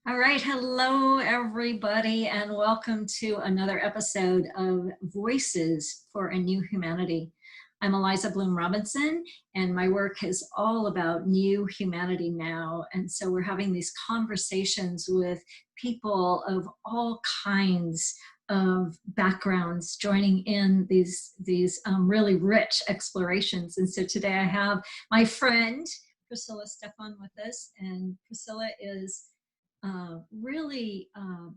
All right. Hello, everybody, and welcome to another episode of Voices for a New Humanity. I'm Eliza Bloom Robinson, and my work is all about new humanity now. And so we're having these conversations with people of all kinds of backgrounds joining in these really rich explorations. And so today I have my friend Priscilla Stephan with us, and Priscilla is really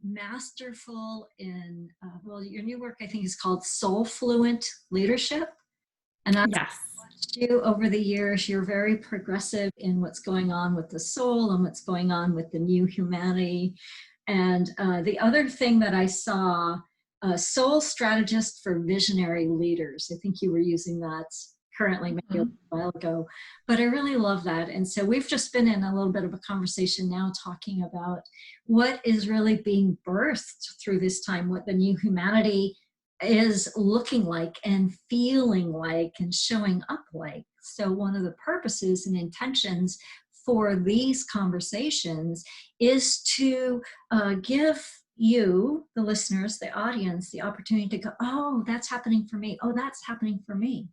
masterful in, well, your new work I think is called Soulfluent Leadership. And I've Yes. watched you over the years. You're very progressive in what's going on with the soul and what's going on with the new humanity. And the other thing that I saw, Soul Strategist for Visionary Leaders. I think you were using that currently, maybe a while ago, but I really love that. And so we've just been in a little bit of a conversation now talking about what is really being birthed through this time, what the new humanity is looking like and feeling like and showing up like. So one of the purposes and intentions for these conversations is to give you, the listeners, the audience, the opportunity to go, oh, that's happening for me. Oh, that's happening for me.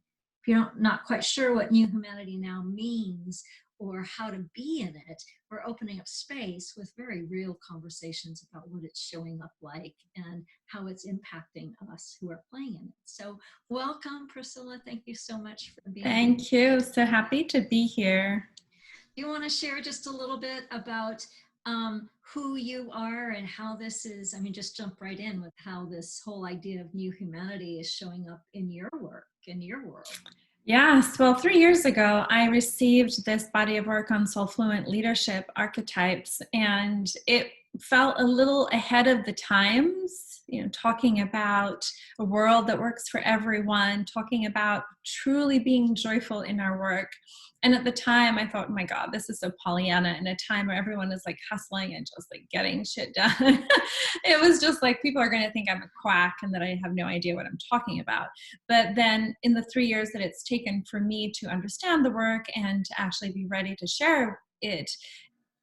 If you're not quite sure what new humanity now means or how to be in it, we're opening up space with very real conversations about what it's showing up like and how it's impacting us who are playing in it. So welcome, Priscilla. Thank you so much for being here. Thank you. So happy to be here. Do you want to share just a little bit about who you are and how this is, just jump right in with how this whole idea of new humanity is showing up in your work, in your world? Yes. Well, 3 years ago, I received this body of work on Soulfluent Leadership archetypes, and it felt a little ahead of the times, talking about a world that works for everyone, talking about truly being joyful in our work. And at the time, I thought, oh my God, this is so Pollyanna in a time where everyone is like hustling and just like getting shit done. It was just like people are going to think I'm a quack and that I have no idea what I'm talking about. But then in the 3 years that it's taken for me to understand the work and to actually be ready to share it,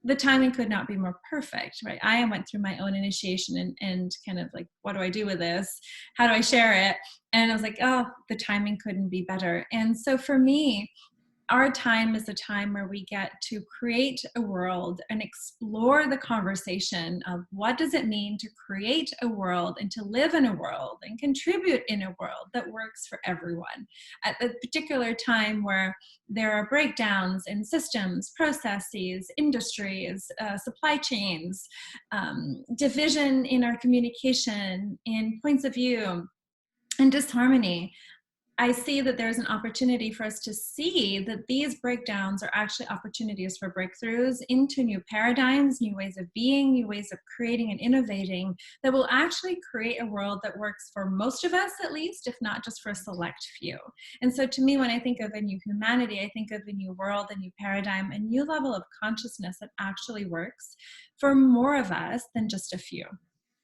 the timing could not be more perfect, right? I went through my own initiation and kind of like, what do I do with this? How do I share it? And I was like, oh, the timing couldn't be better. And so for me, our time is a time where we get to create a world and explore the conversation of what does it mean to create a world and to live in a world and contribute in a world that works for everyone at the particular time where there are breakdowns in systems, processes, industries, supply chains, division in our communication, in points of view, and disharmony. I see that there's an opportunity for us to see that these breakdowns are actually opportunities for breakthroughs into new paradigms, new ways of being, new ways of creating and innovating that will actually create a world that works for most of us, at least, if not just for a select few. And so to me, when I think of a new humanity, I think of a new world, a new paradigm, a new level of consciousness that actually works for more of us than just a few.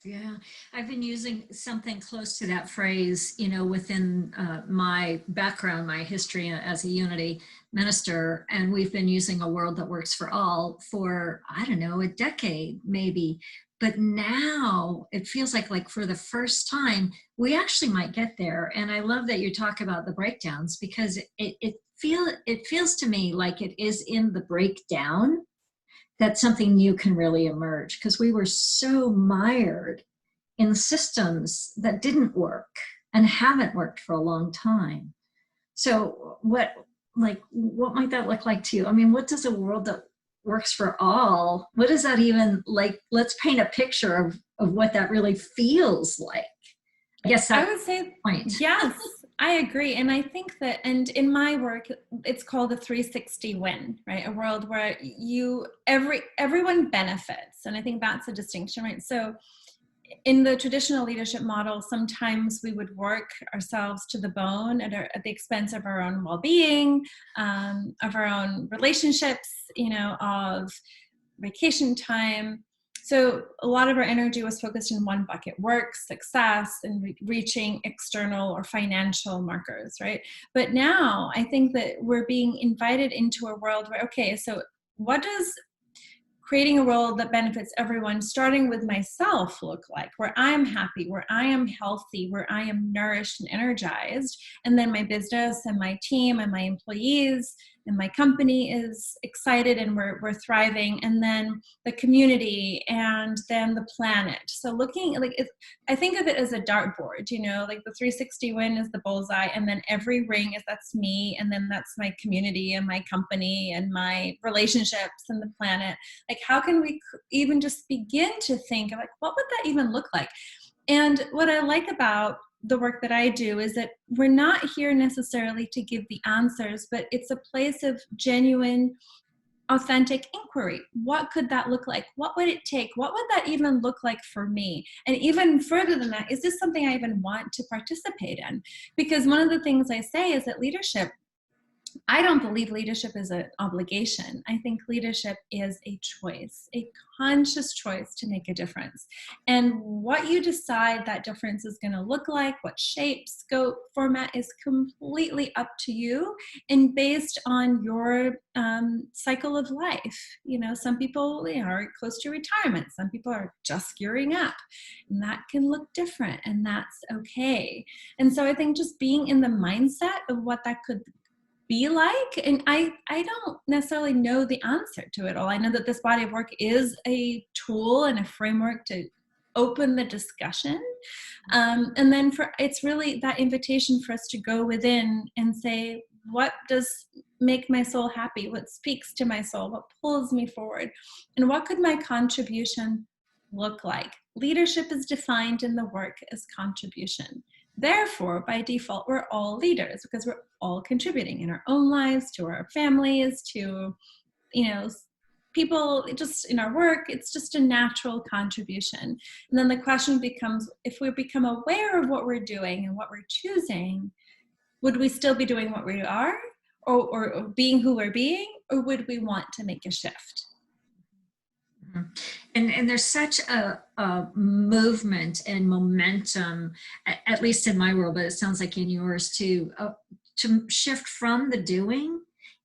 Yeah, I've been using something close to that phrase, within my background, my history as a Unity minister, and we've been using a world that works for all for, I don't know, a decade maybe. But now it feels like for the first time, we actually might get there. And I love that you talk about the breakdowns because it feels to me like it is in the breakdown that something new can really emerge, because we were so mired in systems that didn't work and haven't worked for a long time. So what might that look like to you? What does a world that works for all, what does that even like? Let's paint a picture of what that really feels like. I guess I would say, point. yes, I agree. And I think that, and in my work, it's called a 360 win, right? A world where everyone benefits. And I think that's a distinction, right? So in the traditional leadership model, sometimes we would work ourselves to the bone at the expense of our own well-being, of our own relationships, of vacation time. So a lot of our energy was focused in one bucket: work, success, and reaching external or financial markers, right? But now I think that we're being invited into a world where, okay, so what does creating a world that benefits everyone, starting with myself, look like, where I'm happy, where I am healthy, where I am nourished and energized, and then my business and my team and my employees and my company is excited and we're thriving, and then the community, and then the planet. So looking like I think of it as a dartboard, you know, like the 360 win is the bullseye, and then every ring is that's me, and then that's my community and my company and my relationships and the planet. Like, how can we even just begin to think of like, what would that even look like? And what I like about the work that I do is that we're not here necessarily to give the answers, but it's a place of genuine, authentic inquiry. What could that look like? What would it take? What would that even look like for me? And even further than that, is this something I even want to participate in? Because one of the things I say is that leadership, I don't believe leadership is an obligation. I think leadership is a choice, a conscious choice to make a difference. And what you decide that difference is going to look like, what shape, scope, format is completely up to you and based on your cycle of life. You know, some people are close to retirement. Some people are just gearing up, and that can look different, and that's okay. And so I think just being in the mindset of what that could be like, and I don't necessarily know the answer to it all. I know that this body of work is a tool and a framework to open the discussion, and then it's really that invitation for us to go within and say, what does make my soul happy? What speaks to my soul? What pulls me forward? And what could my contribution look like? Leadership is defined in the work as contribution. Therefore, by default, we're all leaders because we're all contributing in our own lives, to our families, to, you know, people, just in our work. It's just a natural contribution. And then the question becomes, if we become aware of what we're doing and what we're choosing, would we still be doing what we are, or being who we're being, or would we want to make a shift? And there's such a movement and momentum, at least in my world, but it sounds like in yours too, to shift from the doing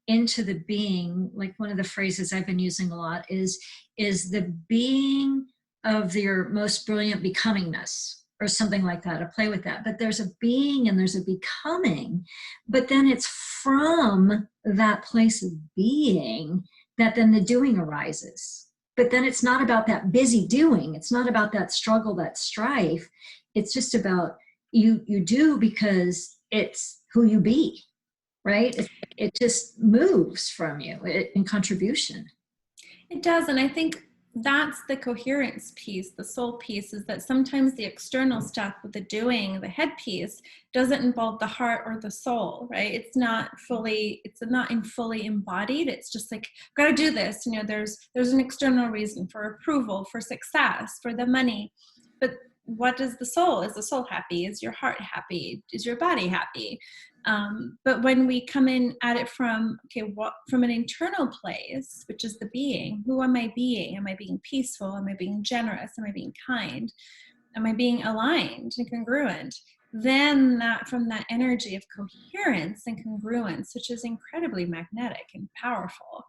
into the being. Like one of the phrases I've been using a lot is the being of your most brilliant becomingness, or something like that, to play with that. But there's a being and there's a becoming, but then it's from that place of being that then the doing arises. But then it's not about that busy doing. It's not about that struggle, that strife. It's just about you do because it's who you be, right? It just moves from you in contribution. It does. And I think that's the coherence piece, the soul piece, is that sometimes the external stuff with the doing, the head piece, doesn't involve the heart or the soul, right? It's not fully embodied. It's just like, I've got to do this. You know, there's an external reason for approval, for success, for the money. But what does the soul? Is the soul happy? Is your heart happy? Is your body happy? But when we come in at it from an internal place, which is the being, who am I being? Am I being peaceful? Am I being generous? Am I being kind? Am I being aligned and congruent? Then from that energy of coherence and congruence, which is incredibly magnetic and powerful,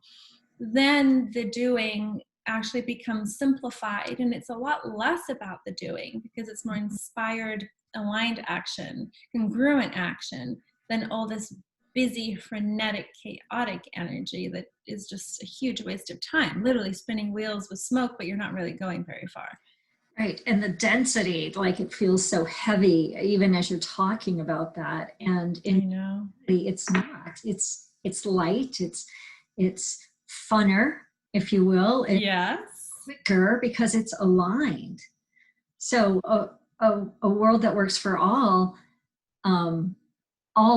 then the doing actually becomes simplified, and it's a lot less about the doing because it's more inspired, aligned action, congruent action, than all this busy, frenetic, chaotic energy that is just a huge waste of time, literally spinning wheels with smoke, but you're not really going very far. Right. And the density, like it feels so heavy, even as you're talking about that. And I know it's not, it's light, it's funner, if you will. It's yes. quicker because it's aligned. So a world that works for all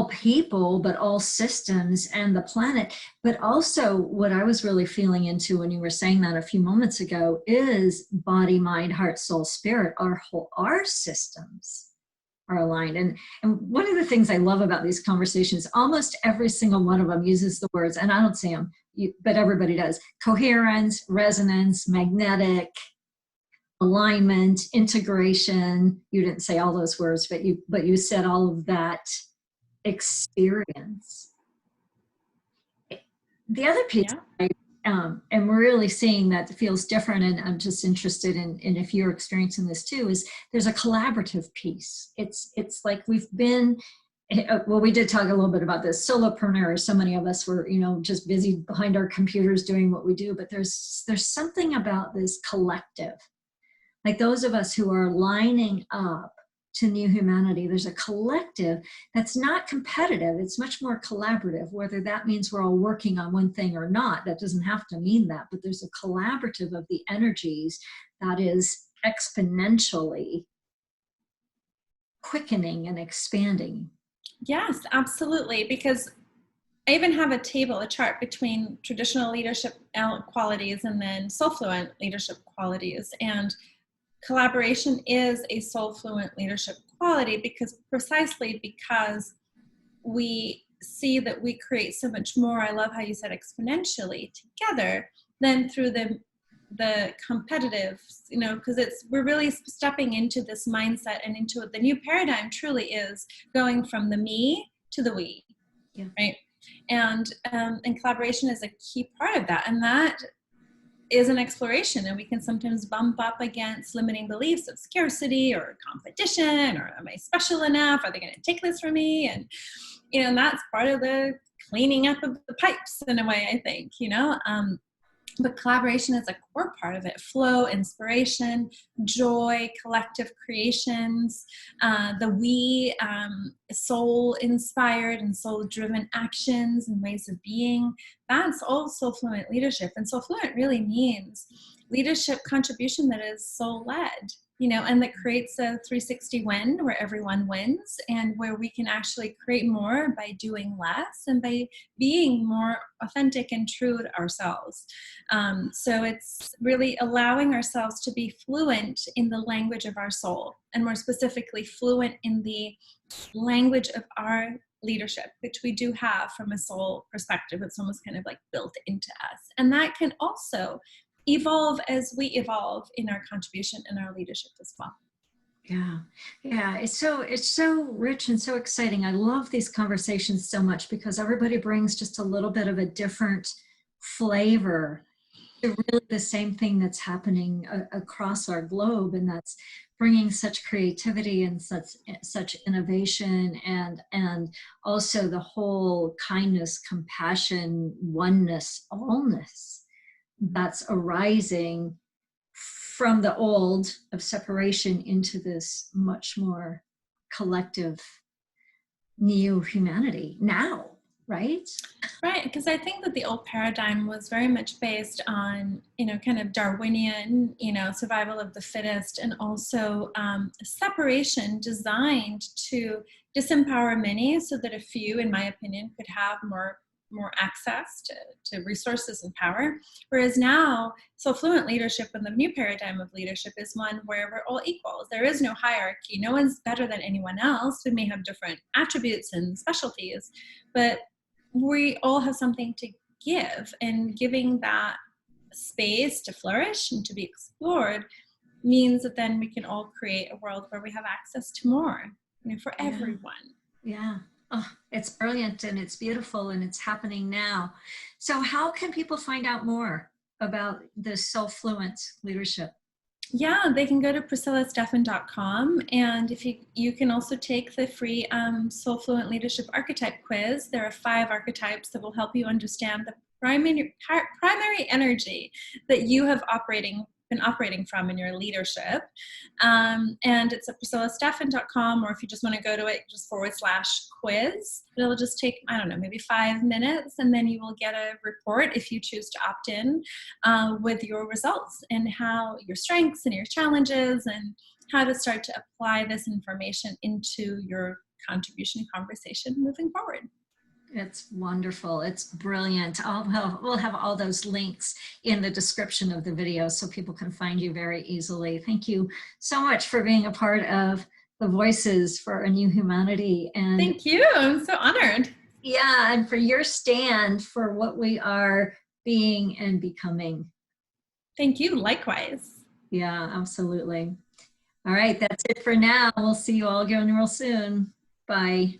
people, but all systems and the planet. But also what I was really feeling into when you were saying that a few moments ago is body, mind, heart, soul, spirit. Our systems are aligned. And one of the things I love about these conversations, almost every single one of them uses the words, and I don't say them, but everybody does: coherence, resonance, magnetic, alignment, integration. You didn't say all those words, but you said all of that. Experience. The other piece and we're really seeing that it feels different. And I'm just interested in if you're experiencing this too, is there's a collaborative piece. It's like we've been, well, we did talk a little bit about this, solopreneurs. So many of us were, just busy behind our computers doing what we do, but there's something about this collective, like those of us who are lining up to new humanity. There's a collective that's not competitive. It's much more collaborative, whether that means we're all working on one thing or not. That doesn't have to mean that, but there's a collaborative of the energies that is exponentially quickening and expanding. Yes, absolutely. Because I even have a chart between traditional leadership qualities and then Soulfluent leadership qualities. And collaboration is a Soulfluent leadership quality precisely because we see that we create so much more. I love how you said exponentially together than through the competitive, because we're really stepping into this mindset and into it. The new paradigm truly is going from the me to the we, yeah. Right? And collaboration is a key part of that. And that is an exploration, and we can sometimes bump up against limiting beliefs of scarcity or competition, or am I special enough? Are they going to take this from me? And, and that's part of the cleaning up of the pipes in a way, I think, but collaboration is a core part of it. Flow, inspiration, joy, collective creations, the we, soul-inspired and soul-driven actions and ways of being. That's all Soulfluent leadership. And Soulfluent really means leadership contribution that is soul-led, and that creates a 360 win where everyone wins, and where we can actually create more by doing less and by being more authentic and true to ourselves. So it's really allowing ourselves to be fluent in the language of our soul, and more specifically fluent in the language of our leadership, which we do have from a soul perspective. It's almost kind of like built into us. And that can also evolve as we evolve in our contribution and our leadership as well. Yeah. It's so rich and so exciting. I love these conversations so much because everybody brings just a little bit of a different flavor to really the same thing that's happening across our globe, and that's bringing such creativity and such innovation, and also the whole kindness, compassion, oneness, allness that's arising from the old of separation into this much more collective new humanity now, right? Right, because I think that the old paradigm was very much based on, kind of Darwinian, survival of the fittest, and also separation designed to disempower many so that a few, in my opinion, could have more access to resources and power. Whereas now, Soulfluent leadership and the new paradigm of leadership is one where we're all equals. There is no hierarchy. No one's better than anyone else. We may have different attributes and specialties, but we all have something to give, and giving that space to flourish and to be explored means that then we can all create a world where we have access to more, for everyone. Yeah. Oh, it's brilliant and it's beautiful and it's happening now. So how can people find out more about the Soulfluent leadership? Yeah, they can go to PriscillaStephan.com, and if you can also take the free Soulfluent Leadership Archetype Quiz. There are 5 archetypes that will help you understand the primary energy that you have been operating from in your leadership. And it's at PriscillaStephan.com, or if you just want to go to it, just /quiz. It'll just take, I don't know, maybe 5 minutes, and then you will get a report if you choose to opt in with your results and how your strengths and your challenges and how to start to apply this information into your contribution conversation moving forward. It's wonderful. It's brilliant. We'll have all those links in the description of the video so people can find you very easily. Thank you so much for being a part of the Voices for a New Humanity. And thank you. I'm so honored. Yeah, and for your stand for what we are being and becoming. Thank you. Likewise. Yeah, absolutely. All right, that's it for now. We'll see you all again real soon. Bye.